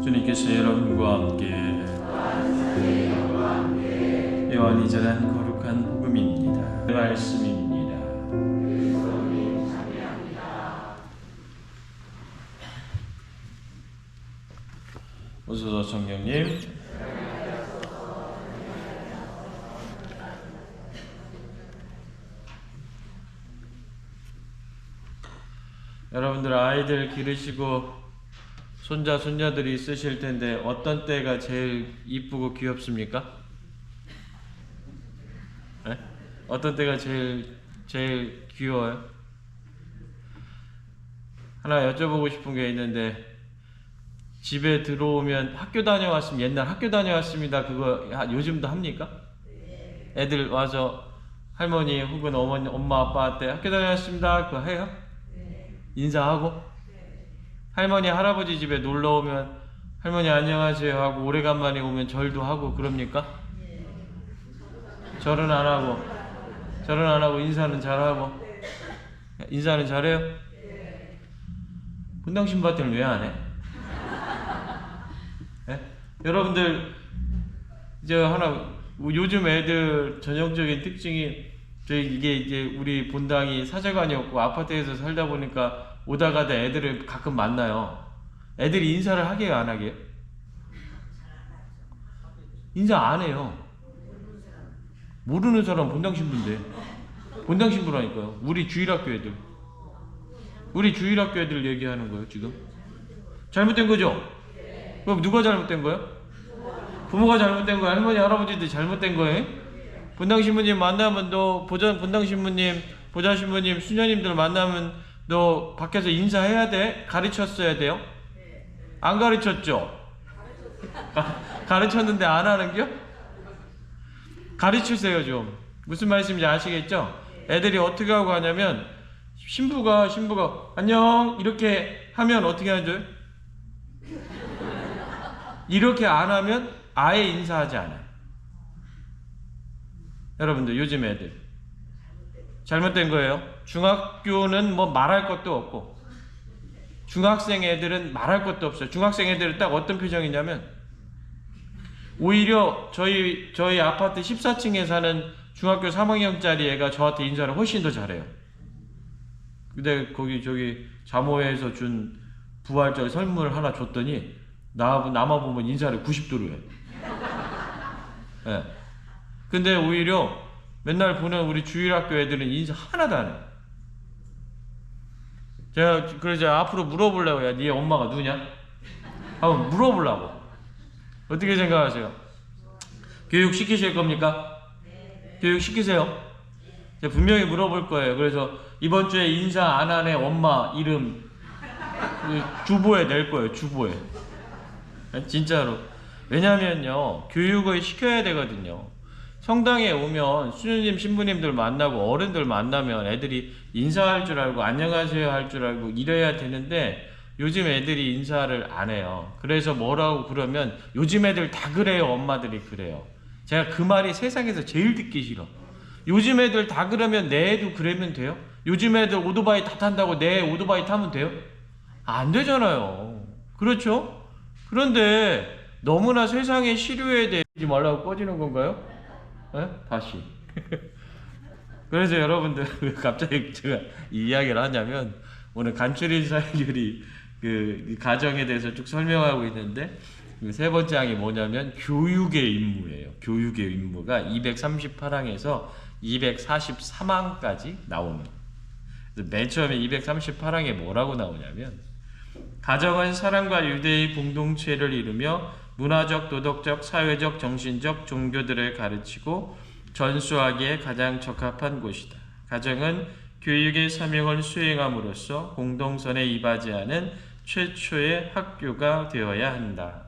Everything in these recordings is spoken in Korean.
주님께서 여러분과 함께 요한이 전한 거룩한 복음입니다. 말씀입니다. 오소서 성령님. 여러분들 아이들 기르시고 손자 손녀들이 있으실 텐데 어떤 때가 제일 이쁘고 귀엽습니까? 네? 어떤 때가 제일 귀여워요? 하나 여쭤보고 싶은 게 있는데, 집에 들어오면 학교 다녀왔으면, 옛날 학교 다녀왔습니다 그거 요즘도 합니까? 애들 와서 할머니 혹은 어머니, 엄마 아빠한테 학교 다녀왔습니다 그거 해요? 인사하고? 할머니 할아버지 집에 놀러 오면 할머니 안녕하세요 하고, 오래간만에 오면 절도 하고 그럽니까? 절은 안 하고 인사는 잘하고. 인사는 잘해요? 분당 신바트는 왜 안 해? 네? 여러분들 이제 하나, 요즘 애들 전형적인 특징이, 이게 이제 우리 본당이 사제관이었고 아파트에서 살다 보니까 오다 가다 애들을 가끔 만나요. 애들이 인사를 하게요, 안 하게요? 인사 안 해요. 모르는 사람 본당 신부인데. 본당 신부라니까요. 우리 주일학교 애들 얘기하는 거예요, 지금. 잘못된 거죠? 그럼 누가 잘못된 거예요? 부모가 잘못된 거예요? 할머니 할아버지들 잘못된 거예요? 본당 신부님 만나면 본당 신부님, 보좌 신부님, 수녀님들 만나면 너 밖에서 인사해야 돼? 가르쳤어야 돼요? 안 가르쳤죠? 가르쳤는데 안 하는겨? 가르치세요 좀. 무슨 말씀인지 아시겠죠? 애들이 어떻게 하고 하냐면, 신부가 안녕 이렇게 하면 어떻게 하죠? 이렇게 안 하면 아예 인사하지 않아요. 여러분들 요즘 애들 잘못된 거예요. 중학교는 뭐 말할 것도 없고, 중학생 애들은 말할 것도 없어요. 중학생 애들은 딱 어떤 표정이냐면, 오히려 저희 아파트 14층에 사는 중학교 3학년짜리 애가 저한테 인사를 훨씬 더 잘해요. 근데 저기 자모회에서 준 부활절 선물 하나 줬더니 나만 보면 인사를 90도로 해. 네. 근데 오히려 맨날 보는 우리 주일학교 애들은 인사 하나도 안 해. 제가 그래서 앞으로 물어보려고, 야, 네 엄마가 누구냐? 한번 물어보려고. 어떻게 생각하세요? 교육 시키실 겁니까? 교육 시키세요. 제가 분명히 물어볼 거예요. 그래서 이번 주에 인사 안 하네 엄마 이름 주보에 낼 거예요. 주보에. 진짜로. 왜냐면요, 교육을 시켜야 되거든요. 성당에 오면 수녀님 신부님들 만나고 어른들 만나면 애들이 인사할 줄 알고 안녕하세요 할 줄 알고 이래야 되는데, 요즘 애들이 인사를 안 해요. 그래서 뭐라고 그러면, 요즘 애들 다 그래요, 엄마들이 그래요. 제가 그 말이 세상에서 제일 듣기 싫어. 요즘 애들 다 그러면 내 애도 그러면 돼요? 요즘 애들 오토바이 다 탄다고 내 오토바이 타면 돼요? 안 되잖아요. 그렇죠? 그런데 너무나 세상의 시류에 대지 말라고 꺼지는 건가요? 네? 다시. 그래서 여러분들 왜 갑자기 제가 이 이야기를 하냐면, 오늘 간추린 사역률이 그 가정에 대해서 쭉 설명하고 있는데, 세 번째 항이 뭐냐면 교육의 임무예요. 교육의 임무가 238항에서 243항까지 나오는. 그래서 맨 처음에 238항에 뭐라고 나오냐면, 가정은 사랑과 유대의 공동체를 이루며 문화적, 도덕적, 사회적, 정신적 종교들을 가르치고 전수하기에 가장 적합한 곳이다. 가정은 교육의 사명을 수행함으로써 공동선에 이바지하는 최초의 학교가 되어야 한다.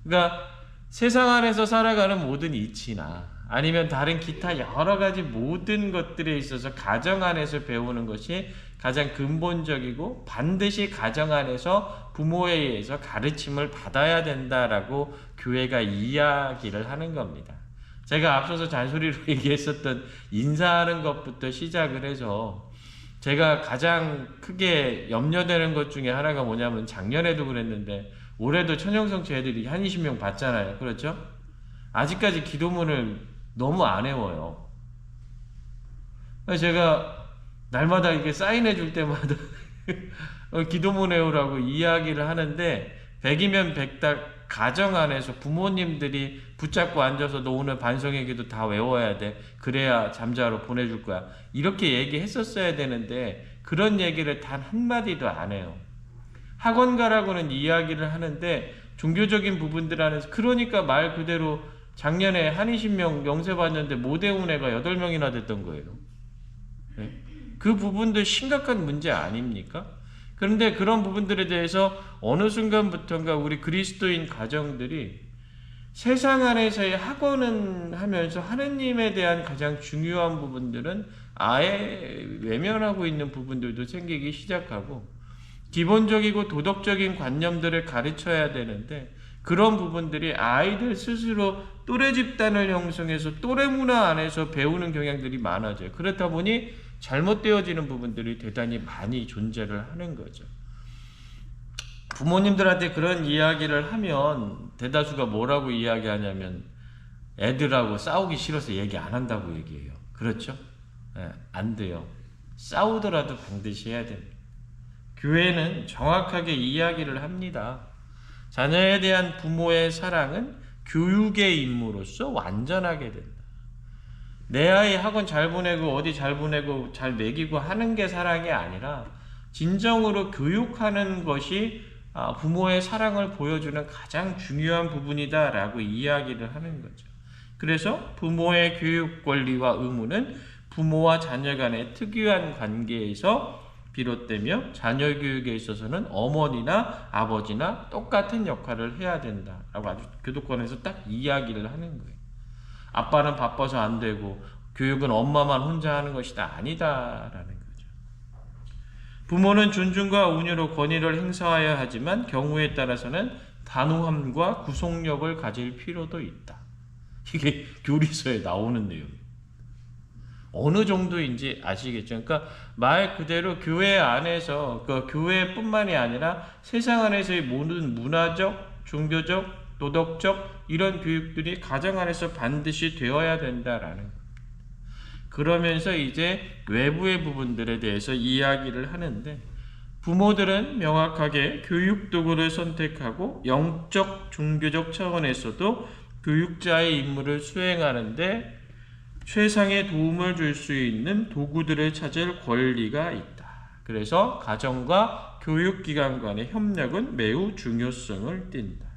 그러니까 세상 안에서 살아가는 모든 이치나 아니면 다른 기타 여러 가지 모든 것들에 있어서 가정 안에서 배우는 것이 가장 근본적이고, 반드시 가정 안에서 부모에 의해서 가르침을 받아야 된다라고 교회가 이야기를 하는 겁니다. 제가 앞서서 잔소리로 얘기했었던 인사하는 것부터 시작을 해서 제가 가장 크게 염려되는 것 중에 하나가 뭐냐면 작년에도 그랬는데 올해도 천연성취 애들이 한 20명 봤잖아요. 그렇죠? 아직까지 기도문을 너무 안 외워요. 제가 날마다 이게 사인해 줄 때마다 기도문 외우라고 이야기를 하는데 100이면 100달 가정 안에서 부모님들이 붙잡고 앉아서 너 오늘 반성의 기도 다 외워야 돼. 그래야 잠자러 보내줄 거야. 이렇게 얘기했었어야 되는데 그런 얘기를 단 한마디도 안 해요. 학원 가라고는 이야기를 하는데 종교적인 부분들 안에서 그러니까 말 그대로 작년에 한 20명 영세 봤는데 못 외운 애가 8명이나 됐던 거예요. 네? 그 부분도 심각한 문제 아닙니까? 그런데 그런 부분들에 대해서 어느 순간부터인가 우리 그리스도인 가정들이 세상 안에서의 학원은 하면서 하느님에 대한 가장 중요한 부분들은 아예 외면하고 있는 부분들도 생기기 시작하고 기본적이고 도덕적인 관념들을 가르쳐야 되는데 그런 부분들이 아이들 스스로 또래 집단을 형성해서 또래 문화 안에서 배우는 경향들이 많아져요. 그렇다 보니 잘못되어지는 부분들이 대단히 많이 존재를 하는 거죠. 부모님들한테 그런 이야기를 하면 대다수가 뭐라고 이야기하냐면 애들하고 싸우기 싫어서 얘기 안 한다고 얘기해요. 그렇죠? 네, 안 돼요. 싸우더라도 반드시 해야 됩니다. 교회는 정확하게 이야기를 합니다. 자녀에 대한 부모의 사랑은 교육의 임무로서 완전하게 된다. 내 아이 학원 잘 보내고 어디 잘 보내고 잘 먹이고 하는 게 사랑이 아니라 진정으로 교육하는 것이 부모의 사랑을 보여주는 가장 중요한 부분이다라고 이야기를 하는 거죠. 그래서 부모의 교육 권리와 의무는 부모와 자녀 간의 특유한 관계에서 비롯되며 자녀 교육에 있어서는 어머니나 아버지나 똑같은 역할을 해야 된다라고 아주 교도권에서 딱 이야기를 하는 거예요. 아빠는 바빠서 안 되고 교육은 엄마만 혼자 하는 것이다. 아니다라는 거죠. 부모는 존중과 운유로 권위를 행사해야 하지만 경우에 따라서는 단호함과 구속력을 가질 필요도 있다. 이게 교리서에 나오는 내용이에요. 어느 정도인지 아시겠죠? 그러니까 말 그대로 교회 안에서 그 교회뿐만이 아니라 세상 안에서의 모든 문화적, 종교적, 도덕적 이런 교육들이 가정 안에서 반드시 되어야 된다라는 거예요. 그러면서 이제 외부의 부분들에 대해서 이야기를 하는데 부모들은 명확하게 교육 도구를 선택하고 영적, 종교적 차원에서도 교육자의 임무를 수행하는데 최상의 도움을 줄 수 있는 도구들을 찾을 권리가 있다. 그래서 가정과 교육기관 간의 협력은 매우 중요성을 띈다.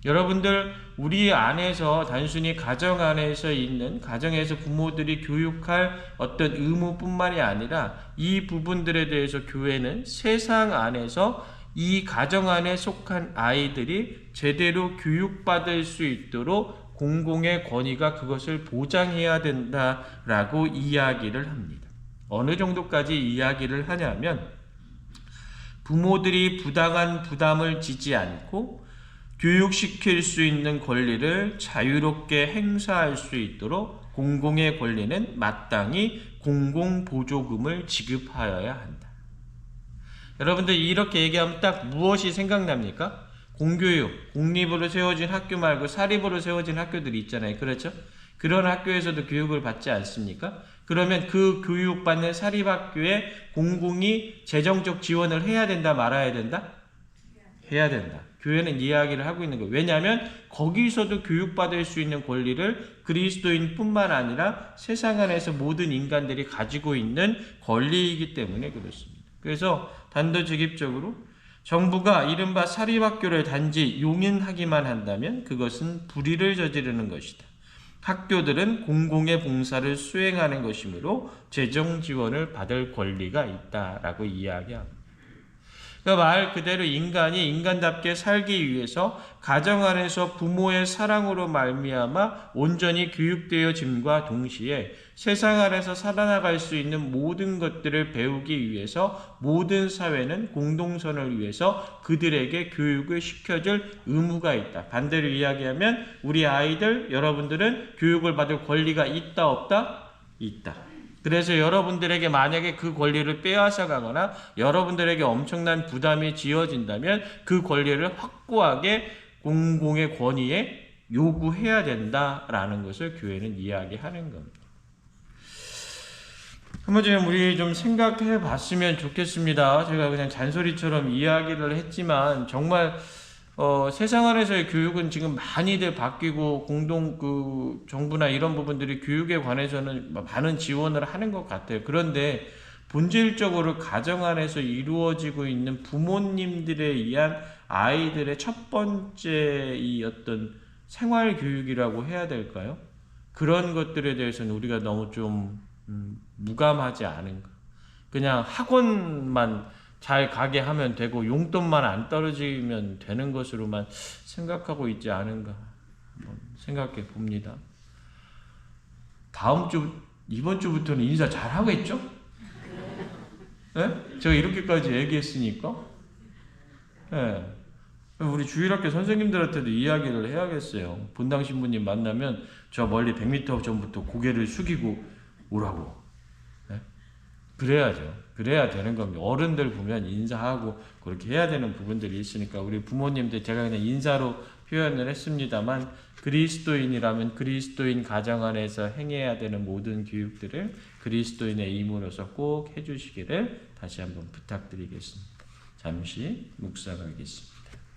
여러분들 우리 안에서 단순히 가정 안에서 있는 가정에서 부모들이 교육할 어떤 의무뿐만이 아니라 이 부분들에 대해서 교회는 세상 안에서 이 가정 안에 속한 아이들이 제대로 교육받을 수 있도록 공공의 권위가 그것을 보장해야 된다라고 이야기를 합니다. 어느 정도까지 이야기를 하냐면 부모들이 부당한 부담을 지지 않고 교육시킬 수 있는 권리를 자유롭게 행사할 수 있도록 공공의 권리는 마땅히 공공보조금을 지급하여야 한다. 여러분들 이렇게 얘기하면 딱 무엇이 생각납니까? 공교육, 공립으로 세워진 학교 말고 사립으로 세워진 학교들이 있잖아요. 그렇죠? 그런 학교에서도 교육을 받지 않습니까? 그러면 그 교육받는 사립학교에 공공이 재정적 지원을 해야 된다, 말아야 된다? 해야 된다. 교회는 이야기를 하고 있는 거예요. 왜냐하면 거기서도 교육받을 수 있는 권리를 그리스도인뿐만 아니라 세상 안에서 모든 인간들이 가지고 있는 권리이기 때문에 그렇습니다. 그래서 단도직입적으로 정부가 이른바 사립학교를 단지 용인하기만 한다면 그것은 불의를 저지르는 것이다. 학교들은 공공의 봉사를 수행하는 것이므로 재정 지원을 받을 권리가 있다라고 이야기합니다. 그러니까 말 그대로 인간이 인간답게 살기 위해서 가정 안에서 부모의 사랑으로 말미암아 온전히 교육되어짐과 동시에 세상 안에서 살아나갈 수 있는 모든 것들을 배우기 위해서 모든 사회는 공동선을 위해서 그들에게 교육을 시켜줄 의무가 있다. 반대로 이야기하면 우리 아이들, 여러분들은 교육을 받을 권리가 있다 없다? 있다. 그래서 여러분들에게 만약에 그 권리를 빼앗아 가거나 여러분들에게 엄청난 부담이 지어진다면 그 권리를 확고하게 공공의 권위에 요구해야 된다라는 것을 교회는 이야기하는 겁니다. 한번 좀 우리 좀 생각해 봤으면 좋겠습니다. 제가 그냥 잔소리처럼 이야기를 했지만 정말 세상 안에서의 교육은 지금 많이들 바뀌고 정부나 이런 부분들이 교육에 관해서는 많은 지원을 하는 것 같아요. 그런데 본질적으로 가정 안에서 이루어지고 있는 부모님들에 의한 아이들의 첫 번째 이 어떤 생활 교육이라고 해야 될까요? 그런 것들에 대해서는 우리가 너무 좀 무감하지 않은가. 그냥 학원만 잘 가게 하면 되고 용돈만 안 떨어지면 되는 것으로만 생각하고 있지 않은가 한번 생각해 봅니다. 이번 주부터는 인사 잘 하겠죠? 네? 제가 이렇게까지 얘기했으니까. 네. 우리 주일학교 선생님들한테도 이야기를 해야겠어요. 본당 신부님 만나면 저 멀리 100m 전부터 고개를 숙이고 오라고. 네? 그래야죠. 그래야 되는 겁니다. 어른들 보면 인사하고 그렇게 해야 되는 부분들이 있으니까 우리 부모님들 제가 그냥 인사로 표현을 했습니다만 그리스도인이라면 그리스도인 가정 안에서 행해야 되는 모든 교육들을 그리스도인의 임으로서 꼭 해주시기를 다시 한번 부탁드리겠습니다. 잠시 묵상하겠습니다.